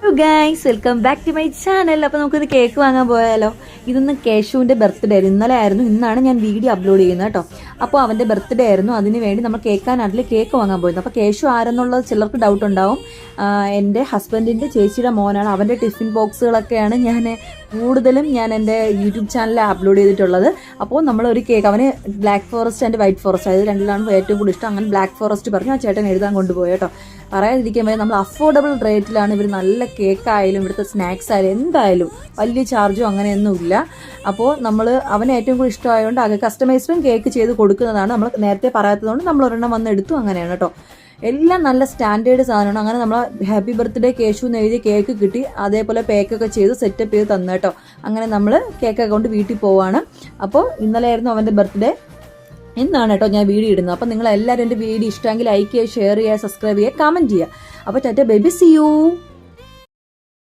Hello guys, welcome back to my channel. അപ്പോൾ നമുക്കിത് cake വാങ്ങാൻ പോയാലോ. ഇതൊന്ന് കേശുവിൻ്റെ ബർത്ത്ഡേ ആയിരുന്നു, ഇന്നലെ ആയിരുന്നു. ഇന്നാണ് ഞാൻ വീഡിയോ അപ്ലോഡ് ചെയ്യുന്നത് കേട്ടോ. അപ്പോൾ അവൻ്റെ ബർത്ത്ഡേ ആയിരുന്നു, അതിന് വേണ്ടി നമ്മൾ കേൾക്കാനാട്ടിൽ കേക്ക് വാങ്ങാൻ പോയിരുന്നു. അപ്പോൾ കേശു ആരെന്നുള്ളത് ചിലർക്ക് ഡൗട്ട് ഉണ്ടാവും. എൻ്റെ ഹസ്ബൻഡിൻ്റെ ചേച്ചിയുടെ മോനാണ്. അവൻ്റെ ടിഫിൻ ബോക്സുകളൊക്കെയാണ് കൂടുതലും ഞാൻ എൻ്റെ യൂട്യൂബ് ചാനലിൽ അപ്ലോഡ് ചെയ്തിട്ടുള്ളത്. അപ്പോൾ നമ്മളൊരു കേക്ക്, അവന് black forest and white forest, അത് രണ്ടിലാണ് ഏറ്റവും കൂടുതൽ ഇഷ്ടം. അങ്ങനെ ബ്ലാക്ക് ഫോറസ്റ്റ് പറഞ്ഞു ആ ചേട്ടൻ എഴുതാൻ കൊണ്ടുപോയി കേട്ടോ. പറയാതിരിക്കാൻ വരെ നമ്മൾ അഫോർഡബിൾ റേറ്റിലാണ് ഇവർ നല്ല കേക്കായാലും ഇവിടുത്തെ സ്നാക്സ് ആയാലും എന്തായാലും വലിയ ചാർജോ അങ്ങനെയൊന്നുമില്ല. അപ്പോൾ നമ്മൾ അവന് ഏറ്റവും കൂടുതൽ ഇഷ്ടമായതുകൊണ്ട് അത് കസ്റ്റമൈസ്ഡും കേക്ക് ചെയ്ത് കൊടുക്കുന്നതാണ്. നമ്മൾ നേരത്തെ പറയാത്തതുകൊണ്ട് നമ്മൾ ഒരെണ്ണം വന്ന് എടുത്തു. അങ്ങനെയാണ് കേട്ടോ. എല്ലാം നല്ല സ്റ്റാൻഡേർഡ് സാധനമാണ്. അങ്ങനെ നമ്മൾ ഹാപ്പി ബർത്ത്ഡേ കേശു എന്ന് എഴുതി കേക്ക് കിട്ടി. അതേപോലെ പേക്കൊക്കെ ചെയ്ത് സെറ്റപ്പ് ചെയ്ത് തന്നു കേട്ടോ. അങ്ങനെ നമ്മൾ കേക്കൊക്കെ കൊണ്ട് വീട്ടിൽ പോവാണ്. അപ്പോൾ ഇന്നലെ ആയിരുന്നു അവൻ്റെ ബർത്ത്ഡേ. ഇന്നാണ് കേട്ടോ ഞാൻ വീഡിയോ ഇടുന്നത്. അപ്പോൾ നിങ്ങൾ എല്ലാവരും എൻ്റെ വീഡിയോ ഇഷ്ടമെങ്കിൽ ലൈക്ക് ചെയ്യുക, ഷെയർ ചെയ്യുക, സബ്സ്ക്രൈബ് ചെയ്യുക, കമൻറ്റ് ചെയ്യുക. അപ്പോൾ ടാറ്റ ബേബി, സീ യു.